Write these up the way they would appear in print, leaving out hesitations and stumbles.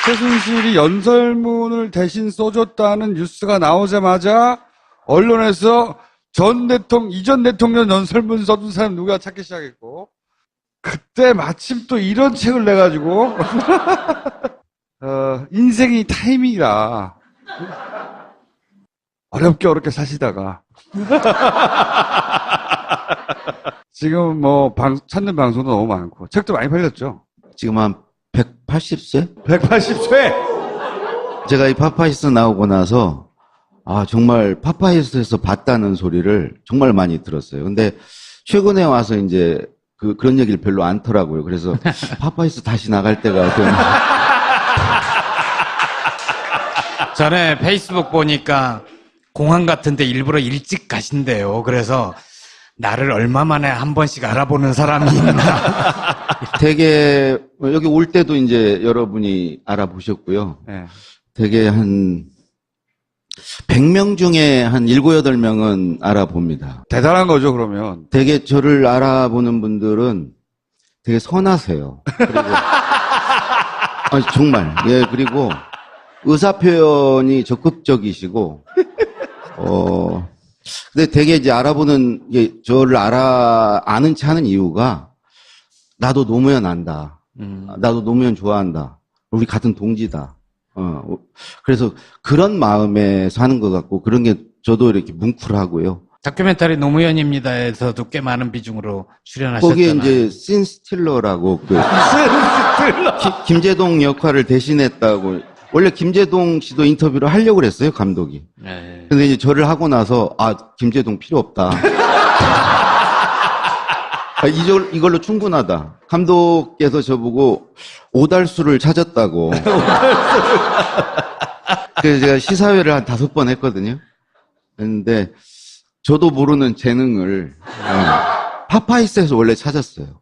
최순실이 연설문을 대신 써줬다는 뉴스가 나오자마자 언론에서 이전 대통령 연설문 써준 사람 누가 찾기 시작했고, 그때 마침 또 이런 책을 내가지고, 인생이 타이밍이라, 어렵게 사시다가, 지금 찾는 방송도 너무 많고, 책도 많이 팔렸죠? 지금 한 180세? 180세! 제가 이 파파이스 나오고 나서, 정말 파파이스에서 봤다는 소리를 정말 많이 들었어요. 근데 최근에 와서 이제 그런 얘기를 별로 안 더라고요. 그래서 파파이스 다시 나갈 때가 좀. 전에 페이스북 보니까 공항 같은데 일부러 일찍 가신대요. 그래서 나를 얼마 만에 한 번씩 알아보는 사람이 있나. 되게 여기 올 때도 이제 여러분이 알아보셨고요. 네. 되게 한 100명 중에 한 7, 8명은 알아봅니다. 대단한 거죠, 그러면. 되게 저를 알아보는 분들은 되게 선하세요. 그리고 정말. 예, 그리고 의사 표현이 적극적이시고 근데 되게 이제 알아보는 저를 아는 체 하는 이유가 나도 노무현 안다. 나도 노무현 좋아한다. 우리 같은 동지다. 그래서 그런 마음에 사는 것 같고, 그런 게 저도 이렇게 뭉클하고요. 다큐멘터리 노무현입니다에서도 꽤 많은 비중으로 출연하셨잖아요. 거기에 이제 신 스틸러라고 김제동 역할을 대신했다고. 원래 김제동 씨도 인터뷰를 하려고 그랬어요, 감독이. 네. 근데 이제 저를 하고 나서 김제동 필요 없다. 이걸로 충분하다. 감독께서 저보고 오달수를 찾았다고. 그래서 제가 시사회를 한 5번 했거든요. 그런데 저도 모르는 재능을 파파이스에서 원래 찾았어요.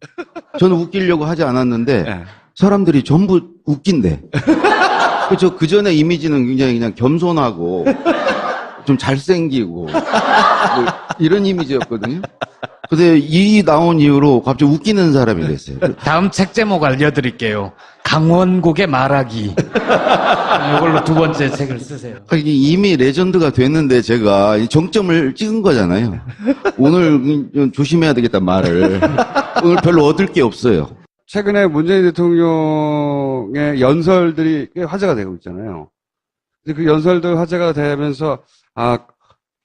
저는 웃기려고 하지 않았는데 사람들이 전부 웃긴대. 그 전에 이미지는 굉장히 그냥 겸손하고 좀 잘생기고 이런 이미지였거든요. 근데 이 나온 이후로 갑자기 웃기는 사람이 됐어요. 다음 책 제목 알려드릴게요. 강원국의 말하기. 이걸로 2번째 책을 쓰세요. 이미 레전드가 됐는데 제가 정점을 찍은 거잖아요. 오늘 좀 조심해야 되겠다, 말을. 오늘 별로 얻을 게 없어요. 최근에 문재인 대통령의 연설들이 꽤 화제가 되고 있잖아요. 근데 그 연설들 화제가 되면서,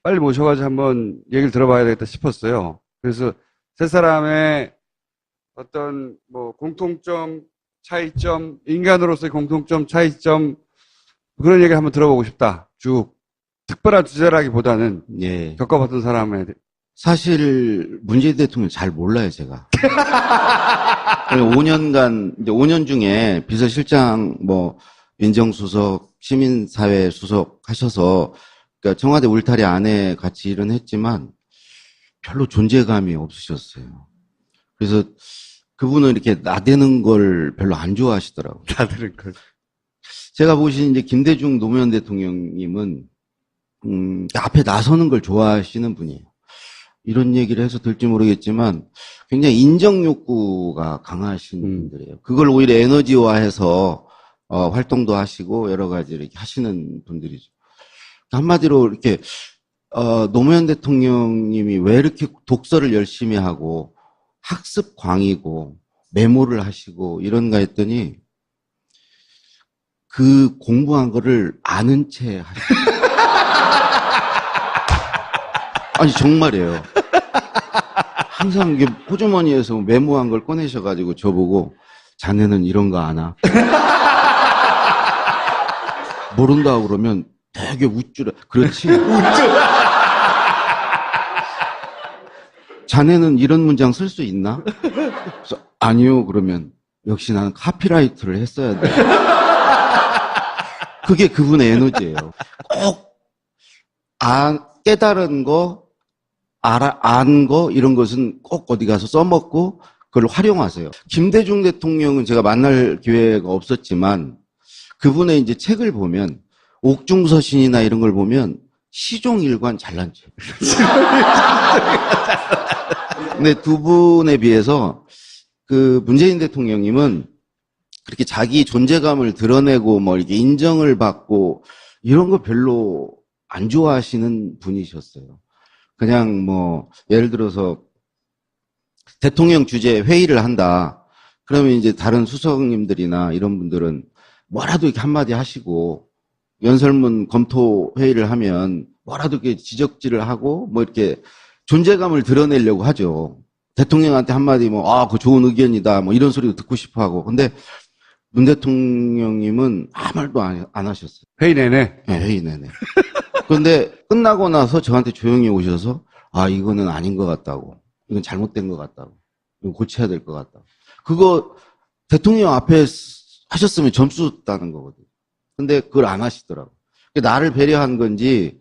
빨리 모셔가지고 한번 얘기를 들어봐야 되겠다 싶었어요. 그래서 세 사람의 어떤 공통점, 차이점, 인간으로서의 공통점, 차이점, 그런 얘기 한번 들어보고 싶다. 쭉 특별한 주제라기보다는 겪어봤던 사람의. 사실 문재인 대통령 잘 몰라요, 제가. 5년간 이제 5년 중에 비서실장, 민정수석, 시민사회 수석 하셔서, 그러니까 청와대 울타리 안에 같이 일은 했지만 별로 존재감이 없으셨어요. 그래서 그분은 이렇게 나대는 걸 별로 안 좋아하시더라고요. 나대는 걸. 제가 보신 이제 김대중 노무현 대통령님은 앞에 나서는 걸 좋아하시는 분이에요. 이런 얘기를 해서 될지 모르겠지만 굉장히 인정 욕구가 강하신 분들이에요. 그걸 오히려 에너지화해서 활동도 하시고 여러 가지 이렇게 하시는 분들이죠. 한마디로 이렇게 노무현 대통령님이 왜 이렇게 독서를 열심히 하고 학습광이고 메모를 하시고 이런가 했더니 그 공부한 거를 아는 채 하시고 아니 정말이에요. 항상 이게 호주머니에서 메모한 걸 꺼내셔가지고 저보고 자네는 이런 거 아나? 모른다고 그러면 되게 웃주라. 그렇지. 자네는 이런 문장 쓸 수 있나? 그래서 아니요. 그러면 역시 나는 카피라이트를 했어야 돼. 그게 그분의 에너지예요. 꼭 깨달은 거, 안 거 이런 것은 꼭 어디 가서 써먹고 그걸 활용하세요. 김대중 대통령은 제가 만날 기회가 없었지만 그분의 이제 책을 보면 옥중서신이나 이런 걸 보면 시종일관 잘난 척. 근데 두 분에 비해서 그 문재인 대통령님은 그렇게 자기 존재감을 드러내고 뭐 이렇게 인정을 받고 이런 거 별로 안 좋아하시는 분이셨어요. 그냥 뭐 예를 들어서 대통령 주재 회의를 한다. 그러면 이제 다른 수석님들이나 이런 분들은 뭐라도 이렇게 한마디 하시고 연설문 검토 회의를 하면 뭐라도 이렇게 지적질을 하고 뭐 이렇게 존재감을 드러내려고 하죠. 대통령한테 한마디 뭐, 그거 좋은 의견이다. 뭐 이런 소리도 듣고 싶어 하고. 근데 문 대통령님은 아무 말도 안 하셨어요. 회의 내내. 네, 회의 내내. 그런데 끝나고 나서 저한테 조용히 오셔서 이거는 아닌 것 같다고. 이건 잘못된 것 같다고. 이거 고쳐야 될 것 같다고. 그거 대통령 앞에 하셨으면 점수 따는 거거든요. 근데 그걸 안 하시더라고. 나를 배려한 건지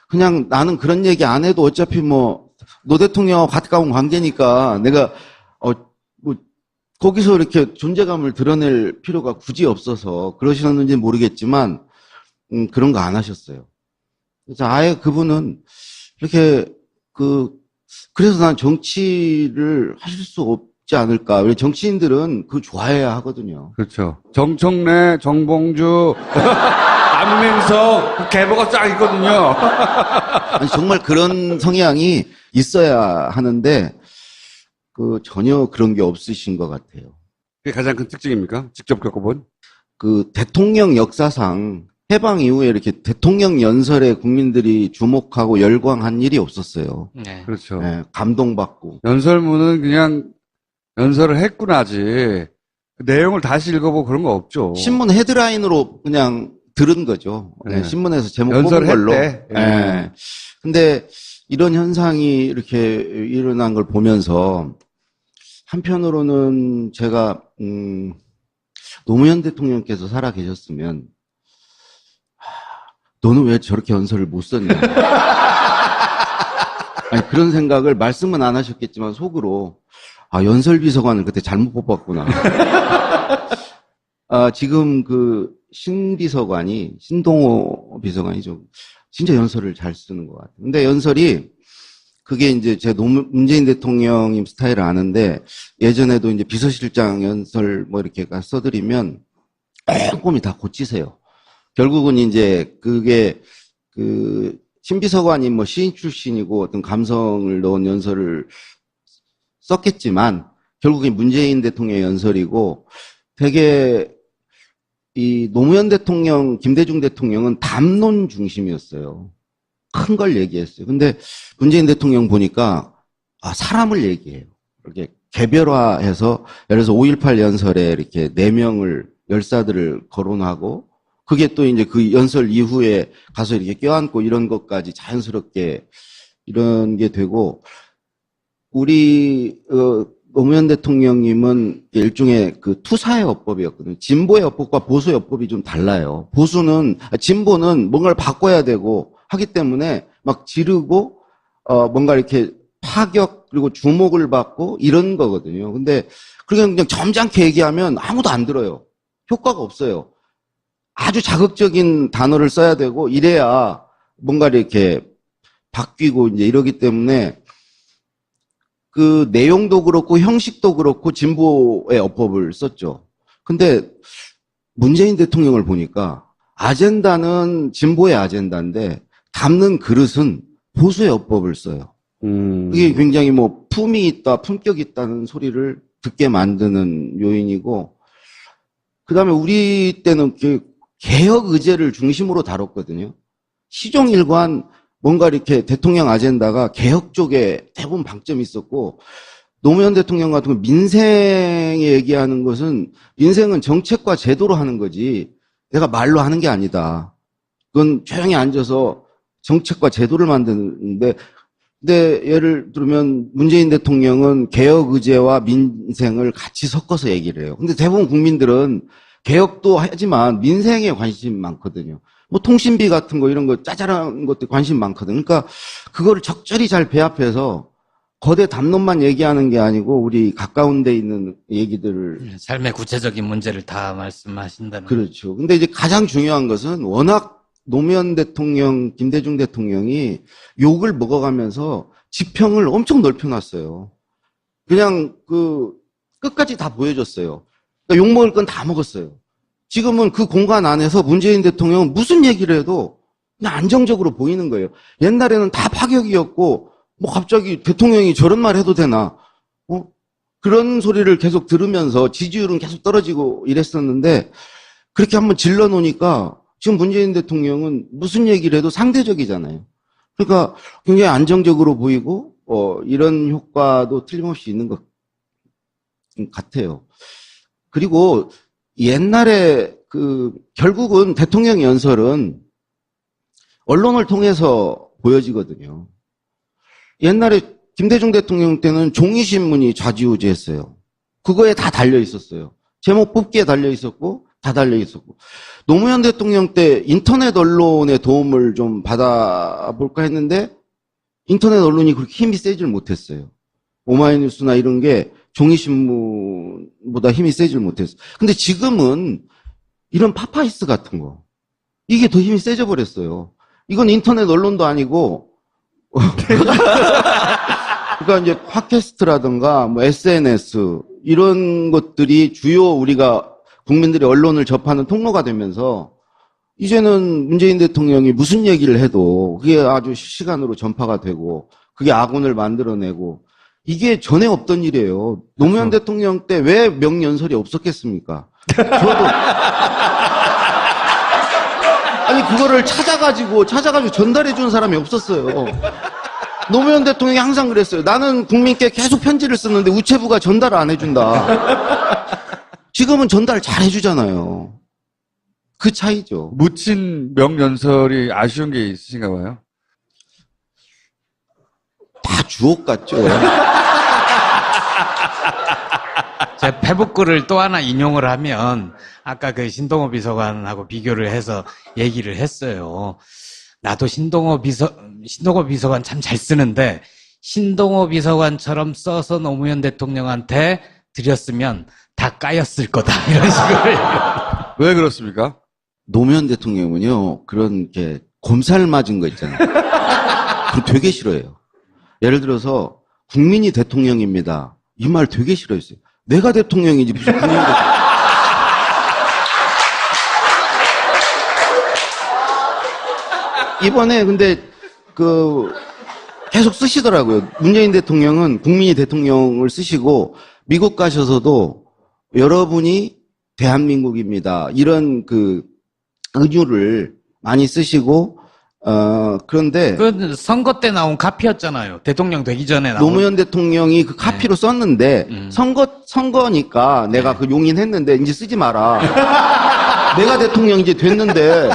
그냥 나는 그런 얘기 안 해도 어차피 뭐 노 대통령하고 가까운 관계니까 내가 뭐 거기서 이렇게 존재감을 드러낼 필요가 굳이 없어서 그러셨는지 모르겠지만 그런 거 안 하셨어요. 그래서 아예 그분은 이렇게 그래서 난 정치를 하실 수 없지 않을까. 왜 정치인들은 그거 좋아해야 하거든요. 그렇죠. 정청래, 정봉주, 안민석, 계보가 쫙 있거든요. 아니, 정말 그런 성향이 있어야 하는데 전혀 그런 게 없으신 것 같아요. 그게 가장 큰 특징입니까? 직접 겪어본? 대통령 역사상 해방 이후에 이렇게 대통령 연설에 국민들이 주목하고 열광한 일이 없었어요. 네. 그렇죠. 네, 감동받고. 연설문은 그냥 연설을 했구나지. 그 내용을 다시 읽어보고 그런 거 없죠. 신문 헤드라인으로 그냥 들은 거죠. 네, 네. 신문에서 제목 뽑은 걸로. 연설했대. 네. 근데 이런 현상이 이렇게 일어난 걸 보면서 한편으로는 제가 노무현 대통령께서 살아 계셨으면 너는 왜 저렇게 연설을 못 썼냐. 아니, 그런 생각을 말씀은 안 하셨겠지만 속으로 연설비서관을 그때 잘못 뽑았구나. 지금 신비서관이 신동호 비서관이 좀 진짜 연설을 잘 쓰는 것 같아요. 근데 연설이 그게 이제 제 문재인 대통령님 스타일을 아는데 예전에도 이제 비서실장 연설 뭐 이렇게 써드리면 꼼꼼히 다 고치세요. 결국은 이제 그게 신비서관이 뭐 시인 출신이고 어떤 감성을 넣은 연설을 썼겠지만 결국엔 문재인 대통령의 연설이고 되게 이 노무현 대통령, 김대중 대통령은 담론 중심이었어요. 큰 걸 얘기했어요. 근데 문재인 대통령 보니까 사람을 얘기해요. 이렇게 개별화해서 예를 들어서 5.18 연설에 이렇게 4명을 열사들을 거론하고 그게 또 이제 그 연설 이후에 가서 이렇게 껴안고 이런 것까지 자연스럽게 이런 게 되고 우리 노무현 대통령님은 일종의 투사의 어법이었거든요. 진보의 어법과 보수의 어법이 좀 달라요. 진보는 뭔가를 바꿔야 되고 하기 때문에 막 지르고 뭔가 이렇게 파격 그리고 주목을 받고 이런 거거든요. 근데 그냥 점잖게 얘기하면 아무도 안 들어요. 효과가 없어요. 아주 자극적인 단어를 써야 되고 이래야 뭔가 이렇게 바뀌고 이제 이러기 때문에 그 내용도 그렇고 형식도 그렇고 진보의 어법을 썼죠. 근데 문재인 대통령을 보니까 아젠다는 진보의 아젠다인데 담는 그릇은 보수의 어법을 써요. 그게 굉장히 뭐 품이 있다, 품격이 있다는 소리를 듣게 만드는 요인이고 그다음에 우리 때는 개혁 의제를 중심으로 다뤘거든요. 시종일관 뭔가 이렇게 대통령 아젠다가 개혁 쪽에 대부분 방점이 있었고 노무현 대통령 같은 거 민생 얘기하는 것은 민생은 정책과 제도로 하는 거지 내가 말로 하는 게 아니다. 그건 조용히 앉아서 정책과 제도를 만드는데 근데 예를 들면 문재인 대통령은 개혁 의제와 민생을 같이 섞어서 얘기를 해요. 근데 대부분 국민들은 개혁도 하지만 민생에 관심이 많거든요. 뭐 통신비 같은 거 이런 거 짜잘한 것도 관심 많거든요. 그러니까 그거를 적절히 잘 배합해서 거대 담론만 얘기하는 게 아니고 우리 가까운 데 있는 얘기들을 삶의 구체적인 문제를 다 말씀하신다는 그렇죠. 근데 이제 가장 중요한 것은 워낙 노무현 대통령, 김대중 대통령이 욕을 먹어가면서 지평을 엄청 넓혀놨어요. 그냥 끝까지 다 보여줬어요. 그러니까 욕먹을 건 다 먹었어요. 지금은 그 공간 안에서 문재인 대통령은 무슨 얘기를 해도 그냥 안정적으로 보이는 거예요. 옛날에는 다 파격이었고 뭐 갑자기 대통령이 저런 말 해도 되나? 그런 소리를 계속 들으면서 지지율은 계속 떨어지고 이랬었는데 그렇게 한번 질러 놓으니까 지금 문재인 대통령은 무슨 얘기를 해도 상대적이잖아요. 그러니까 굉장히 안정적으로 보이고 이런 효과도 틀림없이 있는 것 같아요. 그리고 옛날에 결국은 대통령 연설은 언론을 통해서 보여지거든요. 옛날에 김대중 대통령 때는 종이신문이 좌지우지했어요. 그거에 다 달려 있었어요. 제목 뽑기에 달려 있었고 다 달려 있었고. 노무현 대통령 때 인터넷 언론의 도움을 좀 받아볼까 했는데 인터넷 언론이 그렇게 힘이 세질 못했어요. 오마이뉴스나 이런 게 종이신문보다 힘이 세질 못했어요. 근데 지금은 이런 파파이스 같은 거 이게 더 힘이 세져 버렸어요. 이건 인터넷 언론도 아니고 그러니까 이제 팟캐스트라든가 뭐 SNS 이런 것들이 주요 우리가 국민들이 언론을 접하는 통로가 되면서 이제는 문재인 대통령이 무슨 얘기를 해도 그게 아주 실시간으로 전파가 되고 그게 아군을 만들어내고 이게 전에 없던 일이에요. 노무현 그렇죠. 대통령 때 왜 명연설이 없었겠습니까? 저도 아니 그거를 찾아가지고 전달해 준 사람이 없었어요. 노무현 대통령이 항상 그랬어요. 나는 국민께 계속 편지를 쓰는데 우체부가 전달을 안 해준다. 지금은 전달 잘 해주잖아요. 그 차이죠. 묻힌 명연설이 아쉬운 게 있으신가 봐요. 다 주옥 같죠. 제 페북글을 또 하나 인용을 하면 아까 그 신동호 비서관하고 비교를 해서 얘기를 했어요. 나도 신동호 비서관 참 잘 쓰는데 신동호 비서관처럼 써서 노무현 대통령한테 드렸으면 다 까였을 거다 이런 식으로. 왜 그렇습니까? 노무현 대통령은요 그런 게 곰살 맞은 거 있잖아요. 그거 되게 싫어해요. 예를 들어서 국민이 대통령입니다. 이 말 되게 싫어했어요. 내가 대통령이지 무슨 국민이 대통령. 이번에 근데 계속 쓰시더라고요. 문재인 대통령은 국민이 대통령을 쓰시고 미국 가셔서도 여러분이 대한민국입니다. 이런 은유를 많이 쓰시고 그런데 그 선거 때 나온 카피였잖아요. 대통령 되기 전에 나온. 노무현 대통령이 그 카피로 썼는데 선거니까 내가 그 용인했는데 이제 쓰지 마라. 내가 대통령 이제 됐는데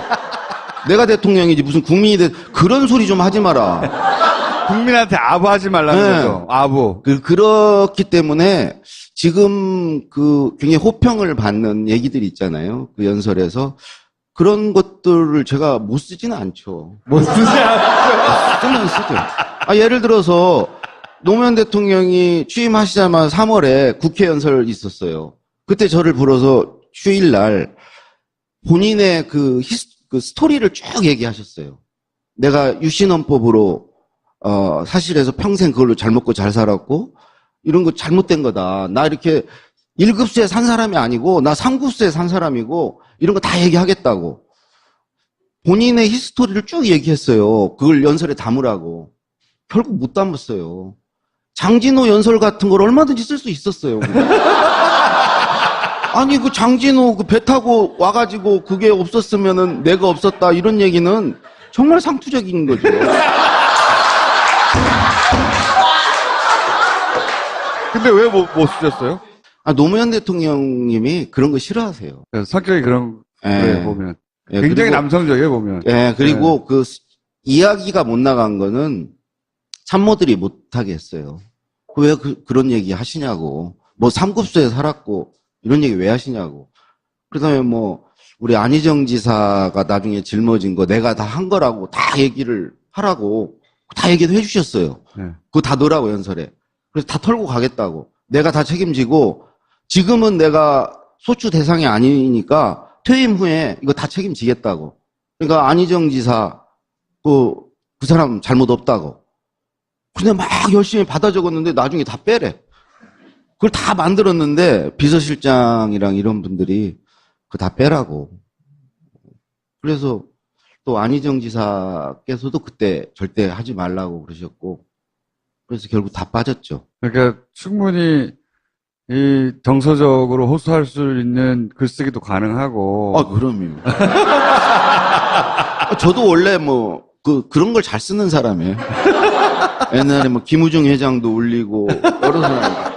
내가 대통령이지 무슨 국민이 그런 소리 좀 하지 마라. 국민한테 아부하지 말라는 네. 거죠. 아부. 그렇기 때문에 지금 굉장히 호평을 받는 얘기들이 있잖아요. 그 연설에서 그런 것들을 제가 못 쓰지는 않죠. 못 쓰지 않죠. 쓰면 쓰죠. 예를 들어서 노무현 대통령이 취임하시자마자 3월에 국회 연설 있었어요. 그때 저를 불러서 휴일날 본인의 그 스토리를 쭉 얘기하셨어요. 내가 유신헌법으로 사실에서 평생 그걸로 잘 먹고 잘 살았고 이런 거 잘못된 거다. 나 이렇게 1급수에 산 사람이 아니고 나 3급수에 산 사람이고 이런 거 다 얘기하겠다고. 본인의 히스토리를 쭉 얘기했어요. 그걸 연설에 담으라고. 결국 못 담았어요. 장진호 연설 같은 걸 얼마든지 쓸 수 있었어요. 아니 그 장진호 배 타고 와가지고 그게 없었으면은 내가 없었다 이런 얘기는 정말 상투적인 거죠. 근데 왜 못 쓰셨어요? 노무현 대통령님이 그런 거 싫어하세요. 성격이 그런 거에 보면. 예, 굉장히 그리고, 남성적이에요, 보면. 그리고 이야기가 못 나간 거는 참모들이 못하게 했어요. 왜 그런 얘기 하시냐고. 뭐 3급수에 살았고 이런 얘기 왜 하시냐고. 그다음에 우리 안희정 지사가 나중에 짊어진 거 내가 다 한 거라고 다 얘기를 하라고 다 얘기도 해주셨어요. 네. 그거 다 넣으라고 연설에. 그래서 다 털고 가겠다고. 내가 다 책임지고 지금은 내가 소추 대상이 아니니까 퇴임 후에 이거 다 책임지겠다고. 그러니까 안희정 지사 그 사람 잘못 없다고. 근데 막 열심히 받아 적었는데 나중에 다 빼래. 그걸 다 만들었는데 비서실장이랑 이런 분들이 그거 다 빼라고. 그래서 또 안희정 지사께서도 그때 절대 하지 말라고 그러셨고, 그래서 결국 다 빠졌죠. 그러니까 충분히 이 정서적으로 호소할 수 있는 글쓰기도 가능하고. 그럼요. 저도 원래 그런 걸 잘 쓰는 사람이에요. 옛날에 김우중 회장도 올리고, 여러 사람.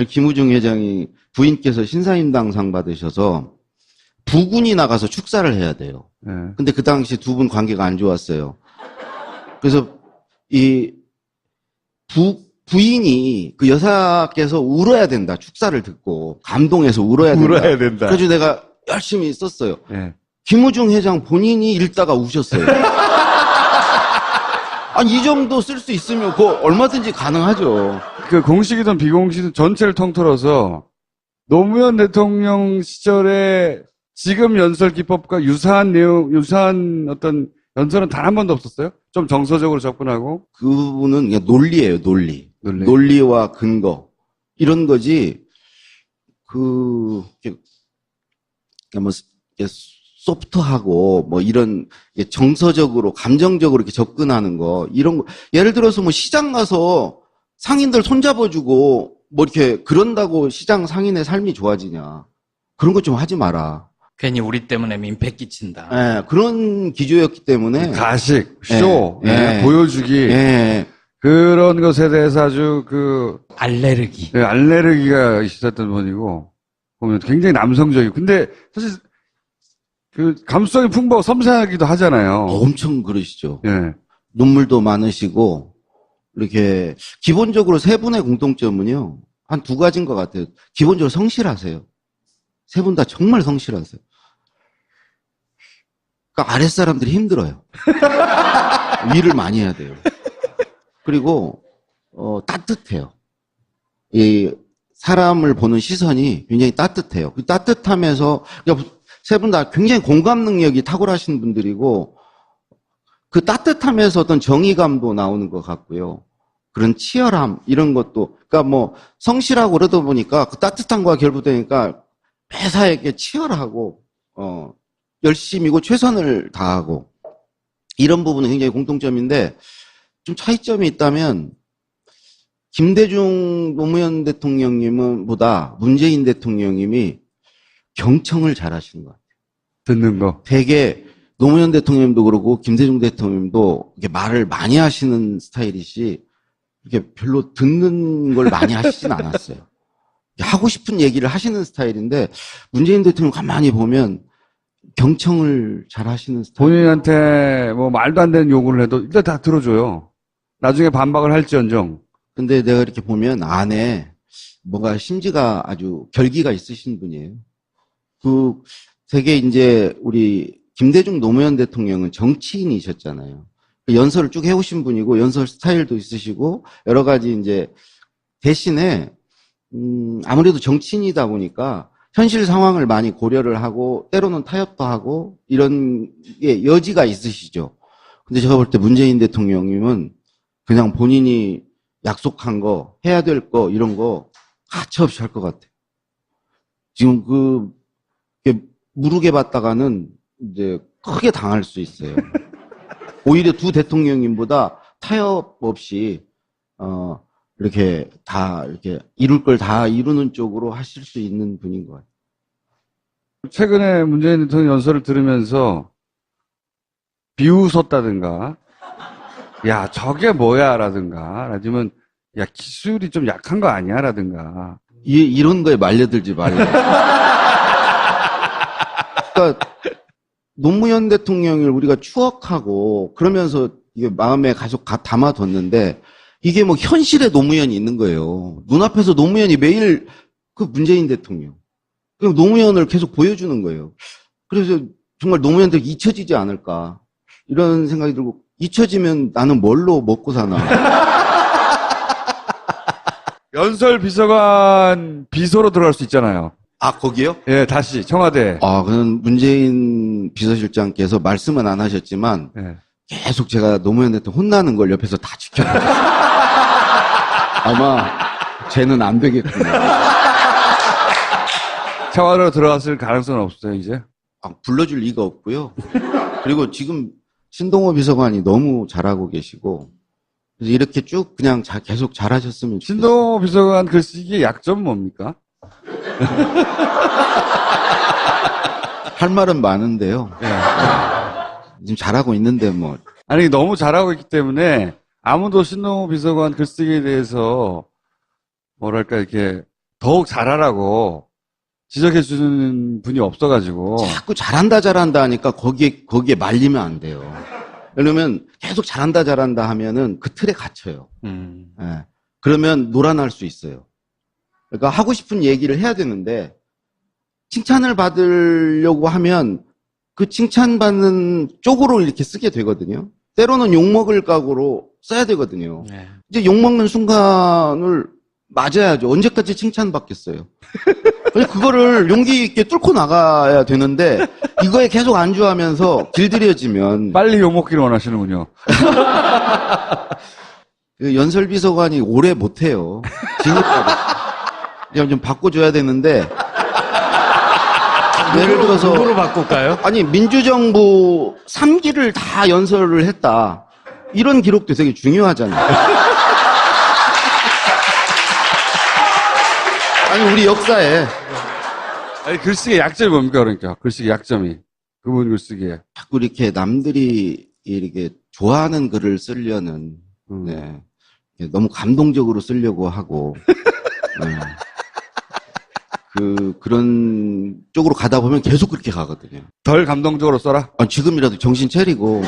김우중 회장이 부인께서 신사임당상 받으셔서 부군이 나가서 축사를 해야 돼요. 네. 근데 그 당시 두 분 관계가 안 좋았어요. 그래서 부인이 그 여사께서 울어야 된다. 축사를 듣고 감동해서 울어야 된다. 울어야 된다. 그래서 내가 열심히 썼어요. 네. 김우중 회장 본인이 읽다가 우셨어요. 아니 이 정도 쓸 수 있으면 그거 얼마든지 가능하죠. 그 공식이든 비공식이든 전체를 통틀어서 노무현 대통령 시절에 지금 연설 기법과 유사한 유사한 어떤 연설은 단 한 번도 없었어요? 좀 정서적으로 접근하고? 그분은 그냥 논리예요, 논리. 논리. 논리와 근거. 이런 거지, 이렇게 소프트하고, 이런, 정서적으로, 감정적으로 이렇게 접근하는 거, 이런 거. 예를 들어서 시장 가서 상인들 손잡아주고, 이렇게, 그런다고 시장 상인의 삶이 좋아지냐. 그런 거 좀 하지 마라. 괜히 우리 때문에 민폐 끼친다. 예, 그런 기조였기 때문에. 가식, 쇼, 예, 예. 보여주기. 예. 그런 것에 대해서 아주 알레르기. 알레르기가 있었던 분이고, 보면 굉장히 남성적이고. 근데 사실 감수성이 풍부하고 섬세하기도 하잖아요. 엄청 그러시죠. 예. 눈물도 많으시고, 이렇게, 기본적으로 세 분의 공통점은요, 한 두 가지인 것 같아요. 기본적으로 성실하세요. 세 분 다 정말 성실하세요. 그러니까 아랫사람들이 힘들어요. 일을 많이 해야 돼요. 그리고, 따뜻해요. 이 사람을 보는 시선이 굉장히 따뜻해요. 그 따뜻하면서, 세 분 다 굉장히 공감 능력이 탁월하신 분들이고, 그 따뜻하면서 어떤 정의감도 나오는 것 같고요. 그런 치열함, 이런 것도, 그러니까 성실하고 그러다 보니까 그 따뜻한 거와 결부되니까 매사에게 치열하고, 열심이고 최선을 다하고, 이런 부분은 굉장히 공통점인데, 좀 차이점이 있다면, 김대중 노무현 대통령님은 보다 문재인 대통령님이 경청을 잘 하시는 것 같아요. 듣는 거. 되게 노무현 대통령님도 그러고 김대중 대통령님도 이렇게 말을 많이 하시는 스타일이시, 이렇게 별로 듣는 걸 많이 하시진 않았어요. 하고 싶은 얘기를 하시는 스타일인데, 문재인 대통령 가만히 보면 경청을 잘 하시는 스타일. 본인한테 말도 안 되는 요구를 해도 일단 다 들어줘요. 나중에 반박을 할지언정. 근데 내가 이렇게 보면 안에 뭔가 심지가 아주 결기가 있으신 분이에요. 되게 이제 우리 김대중 노무현 대통령은 정치인이셨잖아요. 연설을 쭉 해오신 분이고 연설 스타일도 있으시고 여러 가지 이제 대신에 아무래도 정치인이다 보니까 현실 상황을 많이 고려를 하고 때로는 타협도 하고 이런 게 여지가 있으시죠. 근데 제가 볼 때 문재인 대통령님은 그냥 본인이 약속한 거, 해야 될 거, 이런 거 가차없이 할 것 같아요. 지금 무르게 받다가는 이제 크게 당할 수 있어요. 오히려 두 대통령님보다 타협 없이, 이렇게 이룰 걸 다 이루는 쪽으로 하실 수 있는 분인 것 같아요. 최근에 문재인 대통령 연설을 들으면서 비웃었다든가, 야, 저게 뭐야, 라든가, 아니면, 야, 기술이 좀 약한 거 아니야, 라든가. 이런 거에 말려들지 말고. 그러니까, 노무현 대통령을 우리가 추억하고, 그러면서 이게 마음에 계속 담아뒀는데, 이게 현실에 노무현이 있는 거예요. 눈앞에서 노무현이 매일 문재인 대통령. 그럼 노무현을 계속 보여주는 거예요. 그래서 정말 노무현한테 잊혀지지 않을까. 이런 생각이 들고, 잊혀지면 나는 뭘로 먹고 사나. 연설 비서관 비서로 들어갈 수 있잖아요. 아, 거기요? 예, 다시, 청와대. 그건 문재인 비서실장께서 말씀은 안 하셨지만, 예. 계속 제가 노무현 대통령 혼나는 걸 옆에서 다 지켜봤어요. 아마 쟤는 안 되겠구나. 청와대로 들어갔을 가능성은 없어요, 이제? 불러줄 리가 없고요. 그리고 지금 신동호 비서관이 너무 잘하고 계시고, 그래서 이렇게 쭉 그냥 계속 잘하셨으면 좋겠어요. 신동호 비서관 글쓰기의 약점은 뭡니까? 할 말은 많은데요. 예. 지금 잘하고 있는데 뭐. 아니, 너무 잘하고 있기 때문에 아무도 신동호 비서관 글쓰기에 대해서 뭐랄까, 이렇게 더욱 잘하라고 지적해주는 분이 없어가지고. 자꾸 잘한다 하니까 거기에 말리면 안 돼요. 왜냐면 계속 잘한다 하면은 그 틀에 갇혀요. 예. 그러면 노란할 수 있어요. 그러니까 하고 싶은 얘기를 해야 되는데 칭찬을 받으려고 하면 그 칭찬받는 쪽으로 이렇게 쓰게 되거든요. 때로는 욕먹을 각오로 써야 되거든요. 네. 이제 욕먹는 순간을 맞아야죠. 언제까지 칭찬받겠어요. 그거를 용기 있게 뚫고 나가야 되는데 이거에 계속 안주하면서 길들여지면 빨리 욕먹기를 원하시는군요. 그 연설비서관이 오래 못해요. 진입하고 좀 바꿔줘야 되는데 예를 들어서 누구로 바꿀까요? 아니 민주정부 3기를 다 연설을 했다. 이런 기록도 되게 중요하잖아요. 아니 우리 역사에 아니, 글쓰기의 약점이 뭡니까, 그러니까? 글쓰기 약점이. 그분 글쓰기에. 자꾸 이렇게 남들이 이렇게 좋아하는 글을 쓰려는 네. 너무 감동적으로 쓰려고 하고 네. 그런 쪽으로 가다 보면 계속 그렇게 가거든요. 덜 감동적으로 써라? 지금이라도 정신 차리고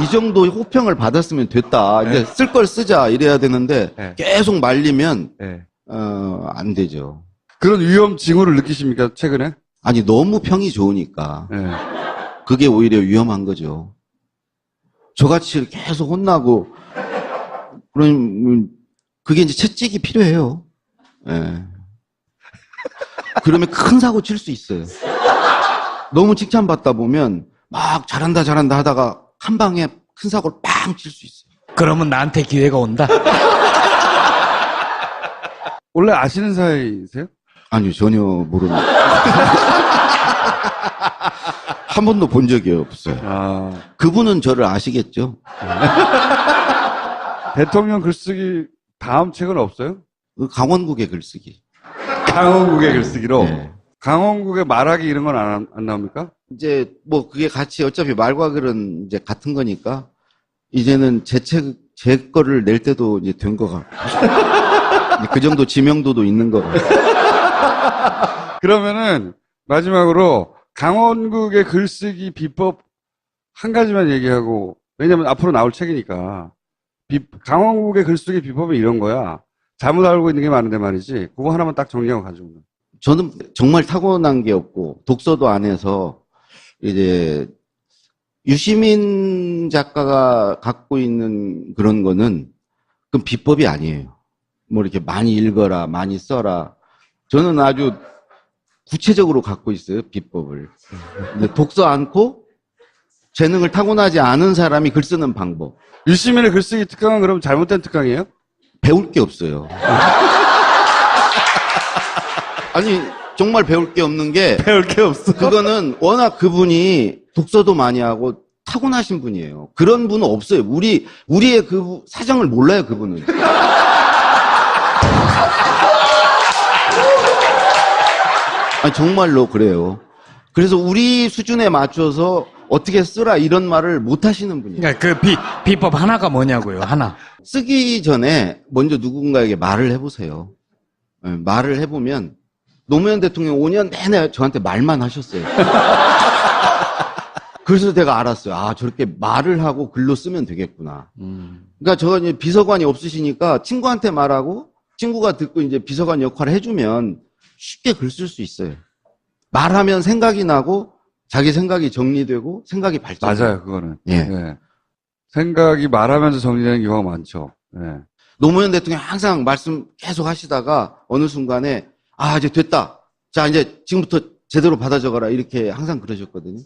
이 정도 호평을 받았으면 됐다. 이제 쓸 걸 쓰자 이래야 되는데 네. 계속 말리면 네. 안 되죠. 그런 위험 징후를 느끼십니까, 최근에? 아니 너무 평이 좋으니까 네. 그게 오히려 위험한 거죠. 저같이 계속 혼나고 그러면 그게 이제 채찍이 필요해요. 예. 그러면 큰 사고 칠 수 있어요. 너무 칭찬받다 보면 막 잘한다 하다가 한 방에 큰 사고를 빵 칠 수 있어요. 그러면 나한테 기회가 온다. 원래 아시는 사이세요? 아니요, 전혀 모르는. 한 번도 본 적이 없어요. 그분은 저를 아시겠죠? 대통령 글쓰기 다음 책은 없어요? 그 강원국의 글쓰기. 강원국의 글쓰기로? 네. 강원국의 말하기 이런 건 안 나옵니까? 이제 뭐 그게 같이 어차피 말과 글은 이제 같은 거니까 이제는 제 거를 낼 때도 이제 된 거가. 그 정도 지명도도 있는 거. 그러면은 마지막으로 강원국의 글쓰기 비법 한 가지만 얘기하고, 왜냐면 앞으로 나올 책이니까. 강원국의 글쓰기 비법은 이런 거야. 잘못 알고 있는 게 많은데 말이지. 그거 하나만 딱 정리하고 가지고. 저는 정말 타고난 게 없고 독서도 안 해서 이제 유시민 작가가 갖고 있는 그런 거는 그건 비법이 아니에요. 뭐 이렇게 많이 읽어라, 많이 써라. 저는 아주 구체적으로 갖고 있어요, 비법을. 근데 독서 않고 재능을 타고나지 않은 사람이 글 쓰는 방법. 유시민의 글쓰기 특강은 그럼 잘못된 특강이에요? 배울 게 없어요. 아니, 정말 배울 게 없는 게. 배울 게 없어. 그거는 워낙 그분이 독서도 많이 하고 타고나신 분이에요. 그런 분은 없어요. 우리의 그 사정을 몰라요, 그분은. 아니, 정말로 그래요. 그래서 우리 수준에 맞춰서 어떻게 쓰라 이런 말을 못 하시는 분이에요. 그러니까 그 비법 하나가 뭐냐고요, 하나. 쓰기 전에 먼저 누군가에게 말을 해보세요. 말을 해보면 노무현 대통령 5년 내내 저한테 말만 하셨어요. 그래서 내가 알았어요. 저렇게 말을 하고 글로 쓰면 되겠구나. 그러니까 저 이제 비서관이 없으시니까 친구한테 말하고 친구가 듣고 이제 비서관 역할을 해주면 쉽게 글 쓸 수 있어요. 말하면 생각이 나고 자기 생각이 정리되고 생각이 발전해요. 맞아요, 그거는. 예. 네. 생각이 말하면서 정리되는 경우가 많죠. 네. 노무현 대통령 항상 말씀 계속 하시다가 어느 순간에 이제 됐다. 자, 이제 지금부터 제대로 받아 적어라. 이렇게 항상 그러셨거든요.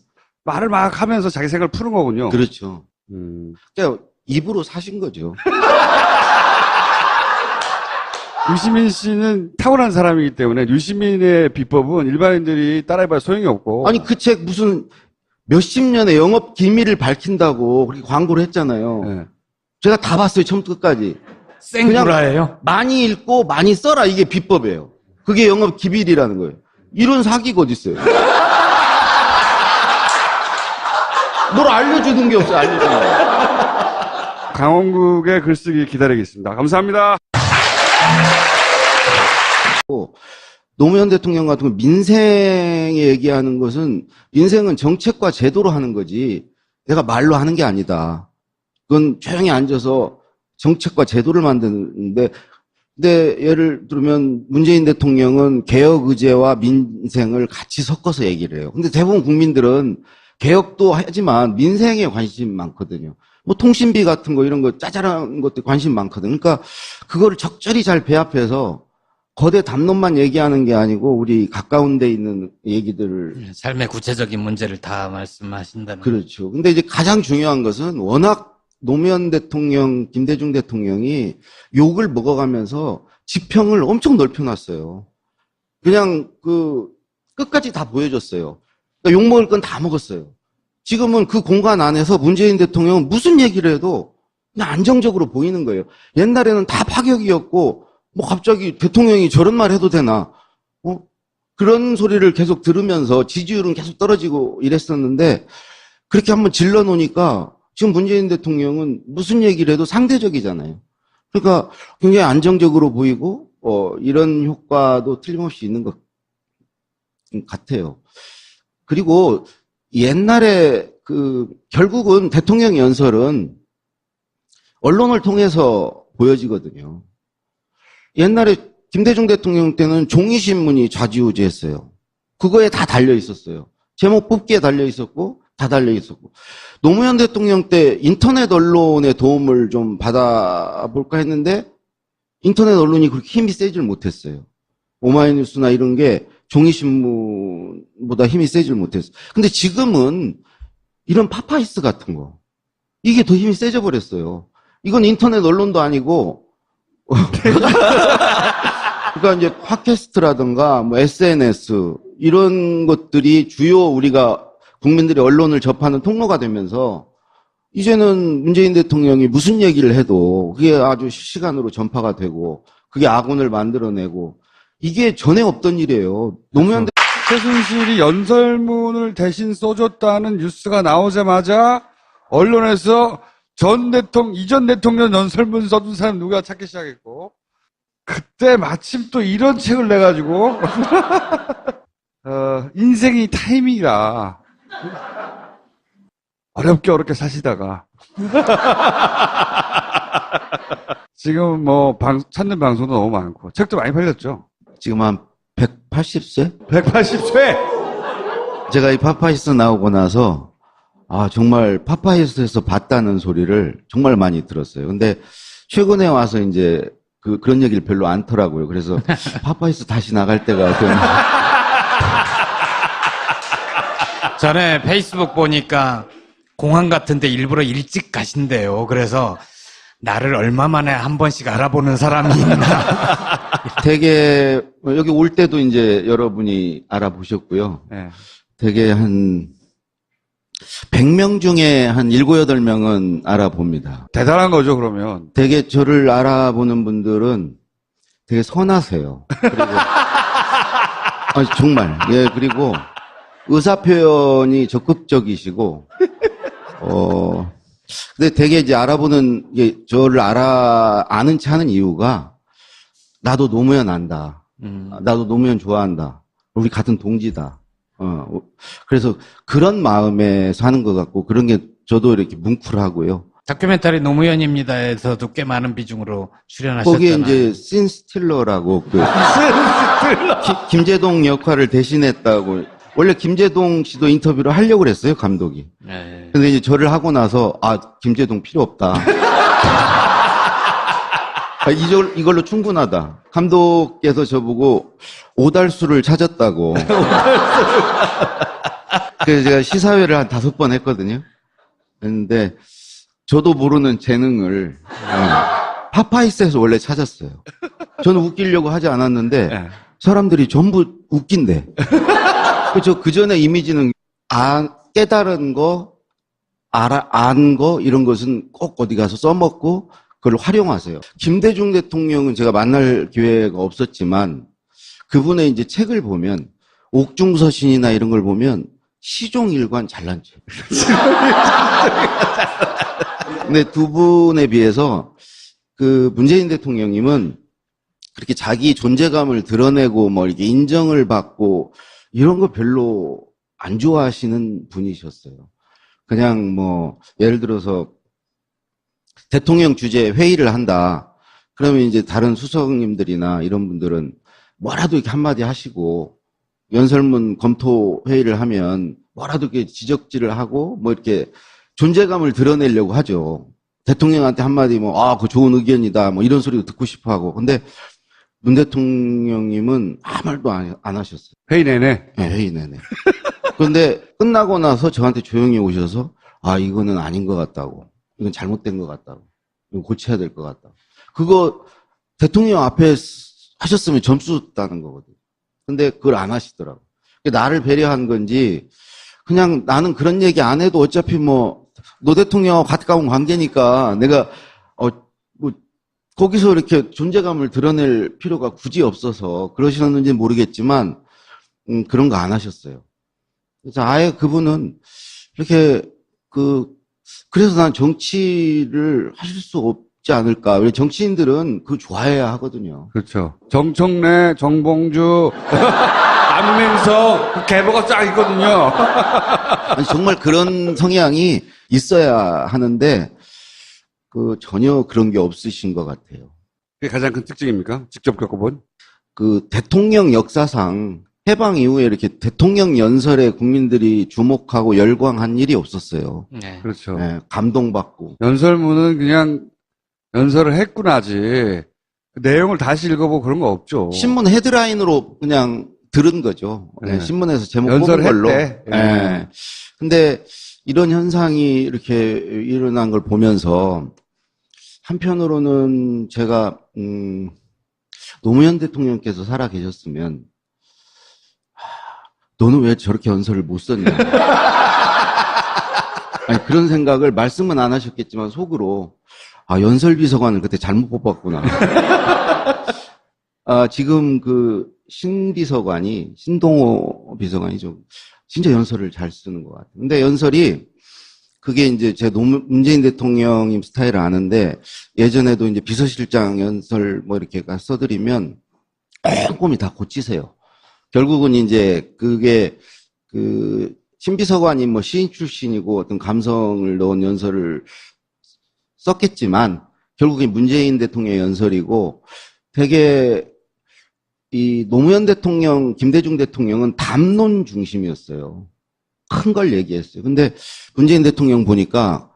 말을 막 하면서 자기 생각을 푸는 거군요. 그렇죠. 그러니까 입으로 사신 거죠. 유시민 씨는 타고난 사람이기 때문에 유시민의 비법은 일반인들이 따라해봐야 소용이 없고. 아니, 그 책 무슨 몇십 년의 영업 기밀을 밝힌다고 그렇게 광고를 했잖아요. 네. 제가 다 봤어요, 처음부터 끝까지. 생구라예요? 많이 읽고 많이 써라, 이게 비법이에요. 그게 영업 기밀이라는 거예요. 이런 사기가 어딨어요. 뭘 알려주는 게 없어요, 알려주는 게. 강원국의 글쓰기 기다리겠습니다. 감사합니다. 노무현 대통령 같은 거 민생에 얘기하는 것은 민생은 정책과 제도로 하는 거지 내가 말로 하는 게 아니다. 그건 조용히 앉아서 정책과 제도를 만드는데 근데 예를 들면 문재인 대통령은 개혁 의제와 민생을 같이 섞어서 얘기를 해요. 근데 대부분 국민들은 개혁도 하지만 민생에 관심이 많거든요. 뭐 통신비 같은 거 이런 거 짜잘한 것도 관심 많거든요. 그러니까 그거를 적절히 잘 배합해서 거대 담론만 얘기하는 게 아니고 우리 가까운 데 있는 얘기들을 삶의 구체적인 문제를 다 말씀하신다는. 그렇죠. 근데 이제 가장 중요한 것은 워낙 노무현 대통령, 김대중 대통령이 욕을 먹어가면서 지평을 엄청 넓혀놨어요. 그냥 끝까지 다 보여줬어요. 그러니까 욕 먹을 건 다 먹었어요. 지금은 그 공간 안에서 문재인 대통령은 무슨 얘기를 해도 그냥 안정적으로 보이는 거예요. 옛날에는 다 파격이었고 뭐 갑자기 대통령이 저런 말 해도 되나? 그런 소리를 계속 들으면서 지지율은 계속 떨어지고 이랬었는데 그렇게 한번 질러 놓으니까 지금 문재인 대통령은 무슨 얘기를 해도 상대적이잖아요. 그러니까 굉장히 안정적으로 보이고 이런 효과도 틀림없이 있는 것 같아요. 그리고 옛날에 결국은 대통령 연설은 언론을 통해서 보여지거든요. 옛날에 김대중 대통령 때는 종이신문이 좌지우지했어요. 그거에 다 달려 있었어요. 제목 뽑기에 달려 있었고 다 달려 있었고 노무현 대통령 때 인터넷 언론의 도움을 좀 받아볼까 했는데 인터넷 언론이 그렇게 힘이 세질 못했어요. 오마이뉴스나 이런 게 종이신문보다 힘이 세질 못했어요. 근데 지금은 이런 파파이스 같은 거 이게 더 힘이 세져 버렸어요. 이건 인터넷 언론도 아니고 그러니까 이제 팟캐스트라든가 뭐 SNS 이런 것들이 주요 우리가 국민들이 언론을 접하는 통로가 되면서 이제는 문재인 대통령이 무슨 얘기를 해도 그게 아주 실시간으로 전파가 되고 그게 악운을 만들어내고 이게 전에 없던 일이에요. 노무현 최순실이 연설문을 대신 써줬다는 뉴스가 나오자마자 언론에서 이전 대통령 연설문 써준 사람 누가 찾기 시작했고, 그때 마침 또 이런 책을 내가지고, 인생이 타이밍이라, 어렵게 사시다가, 지금 뭐, 찾는 방송도 너무 많고, 책도 많이 팔렸죠. 지금 한 180세? 180세! 제가 이 파파이스 나오고 나서 정말 파파이스에서 봤다는 소리를 정말 많이 들었어요. 근데 최근에 와서 이제 그런 얘기를 별로 안 더라고요. 그래서 파파이스 다시 나갈 때가 좀 전에 페이스북 보니까 공항 같은데 일부러 일찍 가신대요. 그래서 나를 얼마 만에 한 번씩 알아보는 사람이 있나. 되게 여기 올 때도 이제 여러분이 알아보셨고요. 네. 되게 한 100명 중에 한 7, 8명은 알아봅니다. 대단한 거죠, 그러면. 되게 저를 알아보는 분들은 되게 선하세요. 그리고 정말 그리고 의사 표현이 적극적이시고 근데 되게 이제 알아보는 저를 아는 체 하는 이유가 나도 노무현 안다. 나도 노무현 좋아한다. 우리 같은 동지다. 그래서 그런 마음에서 하는 것 같고 그런 게 저도 이렇게 뭉클하고요. 다큐멘터리 노무현입니다에서도 꽤 많은 비중으로 출연하셨잖아요. 거기에 이제 신 스틸러라고 김제동 역할을 대신했다고. 원래 김제동 씨도 인터뷰를 하려고 그랬어요, 감독이. 네. 근데 이제 저를 하고 나서 김제동 필요 없다. 이걸로 충분하다. 감독께서 저보고 오달수를 찾았다고. 그래서 제가 시사회를 한 5번 했거든요. 했는데 저도 모르는 재능을 파파이스에서 원래 찾았어요. 저는 웃기려고 하지 않았는데 예. 사람들이 전부 웃긴대. 그죠? 그 전에 이미지는 깨달은 거, 안 거 이런 것은 꼭 어디 가서 써먹고 그걸 활용하세요. 김대중 대통령은 제가 만날 기회가 없었지만 그분의 이제 책을 보면 옥중서신이나 이런 걸 보면 시종일관 잘난 척. 근데 두 분에 비해서 그 문재인 대통령님은 그렇게 자기 존재감을 드러내고 뭐 이렇게 인정을 받고 이런 거 별로 안 좋아하시는 분이셨어요. 그냥 뭐 예를 들어서 대통령 주재 회의를 한다. 그러면 이제 다른 수석님들이나 이런 분들은 뭐라도 이렇게 한마디 하시고 연설문 검토 회의를 하면 뭐라도 이렇게 지적질을 하고 뭐 이렇게 존재감을 드러내려고 하죠. 대통령한테 한마디 그거 좋은 의견이다 뭐 이런 소리도 듣고 싶어 하고. 근데 문 대통령님은 아무 말도 안 하셨어요. 회의 내내. 네, 회의 내내. 그런데 끝나고 나서 저한테 조용히 오셔서 이거는 아닌 것 같다고. 이건 잘못된 것 같다고. 이거 고쳐야 될 것 같다고. 그거 대통령 앞에 하셨으면 점수 따는 거거든요. 근데 그걸 안 하시더라고. 나를 배려한 건지 그냥 나는 그런 얘기 안 해도 어차피 노 대통령하고 가까운 관계니까 내가 거기서 이렇게 존재감을 드러낼 필요가 굳이 없어서 그러셨는지 모르겠지만 그런 거 안 하셨어요. 그래서 아예 그분은 이렇게 그래서 난 정치를 하실 수 없지 않을까. 왜 정치인들은 그거 좋아해야 하거든요. 그렇죠. 정청래, 정봉주, 안민석, 그 계보가 쫙 있거든요. 아니, 정말 그런 성향이 있어야 하는데 전혀 그런 게 없으신 것 같아요. 그게 가장 큰 특징입니까? 직접 겪어본? 대통령 역사상 해방 이후에 이렇게 대통령 연설에 국민들이 주목하고 열광한 일이 없었어요. 네. 그렇죠. 네, 감동받고. 연설문은 그냥 연설을 했구나지. 그 내용을 다시 읽어보고 그런 거 없죠. 신문 헤드라인으로 그냥 들은 거죠. 네, 네. 신문에서 제목 뽑은 걸로. 연설했대. 네. 근데 이런 현상이 이렇게 일어난 걸 보면서 한편으로는 제가 노무현 대통령께서 살아 계셨으면 너는 왜 저렇게 연설을 못 썼냐. 아니, 그런 생각을 말씀은 안 하셨겠지만 속으로 연설비서관을 그때 잘못 뽑았구나. 지금 신동호 비서관이 진짜 연설을 잘 쓰는 것 같아요. 근데 연설이 그게 이제 제 문재인 대통령님 스타일을 아는데 예전에도 이제 비서실장 연설 이렇게 써드리면 꼼꼼히 다 고치세요. 결국은 이제 그게 신비서관이 시인 출신이고 어떤 감성을 넣은 연설을 썼겠지만 결국에 문재인 대통령의 연설이고 되게 이 노무현 대통령, 김대중 대통령은 담론 중심이었어요. 큰 걸 얘기했어요. 근데 문재인 대통령 보니까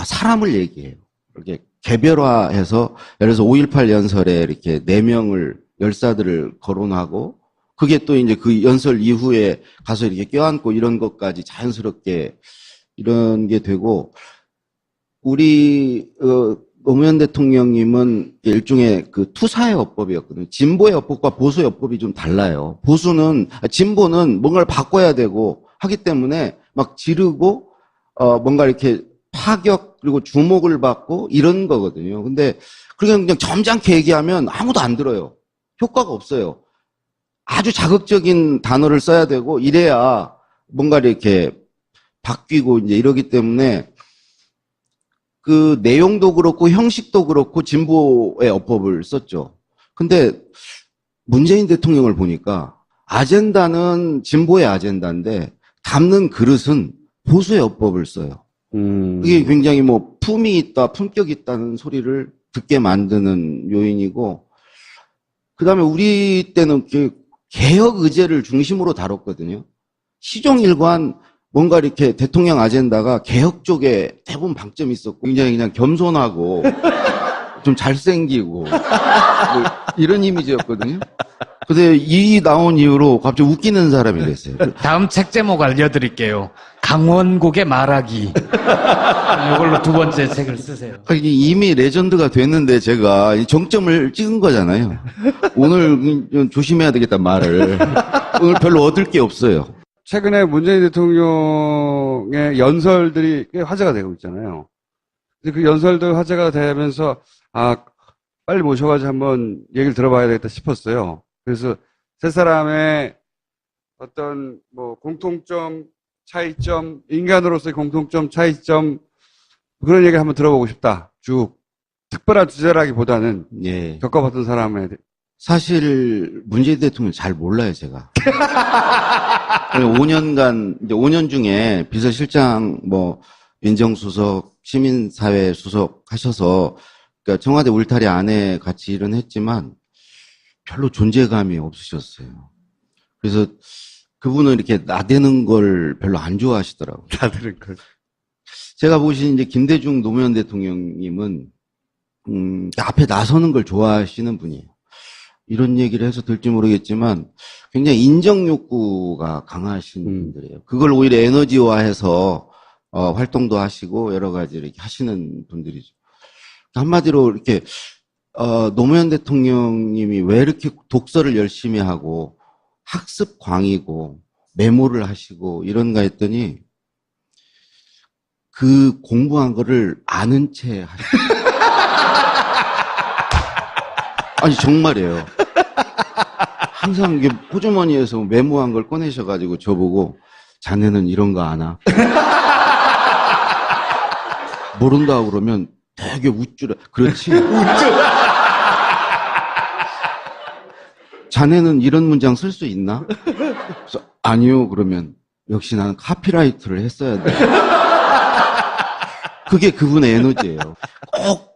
사람을 얘기해요. 이렇게 개별화해서 예를 들어서 5.18 연설에 이렇게 4명을 열사들을 거론하고 그게 또 이제 그 연설 이후에 가서 이렇게 껴안고 이런 것까지 자연스럽게 이런 게 되고 우리 노무현 대통령님은 일종의 투사의 어법이었거든요. 진보의 어법과 보수의 어법이 좀 달라요. 진보는 뭔가를 바꿔야 되고 하기 때문에 막 지르고 뭔가 이렇게 파격 그리고 주목을 받고 이런 거거든요. 근데 그냥 점잖게 얘기하면 아무도 안 들어요. 효과가 없어요. 아주 자극적인 단어를 써야 되고 이래야 뭔가 이렇게 바뀌고 이제 이러기 때문에 그 내용도 그렇고 형식도 그렇고 진보의 어법을 썼죠. 근데 문재인 대통령을 보니까 아젠다는 진보의 아젠다인데 담는 그릇은 보수의 어법을 써요. 이게 굉장히 품이 있다, 품격 있다는 소리를 듣게 만드는 요인이고 그다음에 우리 때는 개혁 의제를 중심으로 다뤘거든요. 시종일관 뭔가 이렇게 대통령 아젠다가 개혁 쪽에 대부분 방점이 있었고 굉장히 그냥 겸손하고 좀 잘생기고 이런 이미지였거든요. 근데 이 나온 이후로 갑자기 웃기는 사람이 됐어요. 다음 책 제목 알려드릴게요. 강원국의 말하기. 이걸로 두 번째 책을 쓰세요. 이미 레전드가 됐는데 제가 정점을 찍은 거잖아요. 오늘 좀 조심해야 되겠다, 말을. 오늘 별로 얻을 게 없어요. 최근에 문재인 대통령의 연설들이 꽤 화제가 되고 있잖아요. 근데 그 연설들 화제가 되면서, 빨리 모셔가지고 한번 얘기를 들어봐야 되겠다 싶었어요. 그래서 세 사람의 어떤 뭐 공통점, 차이점, 인간으로서의 공통점, 차이점, 그런 얘기 한번 들어보고 싶다. 쭉. 특별한 주제라기보다는 예. 겪어봤던 사람에 사실 문재인 대통령 잘 몰라요, 제가. 5년간, 이제 5년 중에 비서실장, 민정수석, 시민사회 수석 하셔서, 그러니까 청와대 울타리 안에 같이 일은 했지만 별로 존재감이 없으셨어요. 그래서 그분은 이렇게 나대는 걸 별로 안 좋아하시더라고요. 나들은 걸. 제가 보신 이제 김대중 노무현 대통령님은, 앞에 나서는 걸 좋아하시는 분이에요. 이런 얘기를 해서 될지 모르겠지만 굉장히 인정 욕구가 강하신 분들이에요. 그걸 오히려 에너지화해서 활동도 하시고 여러 가지 이렇게 하시는 분들이죠. 한마디로 이렇게 노무현 대통령님이 왜 이렇게 독서를 열심히 하고 학습광이고 메모를 하시고 이런가 했더니 그 공부한 거를 아는 채 하시고 아니 정말이에요. 항상 이게 호주머니에서 메모한 걸 꺼내셔가지고 저보고 자네는 이런 거 아나? 모른다 그러면 되게 우쭐해. 그렇지? 자네는 이런 문장 쓸 수 있나? 그래서 아니요. 그러면 역시 나는 카피라이트를 했어야 돼. 그게 그분의 에너지예요. 꼭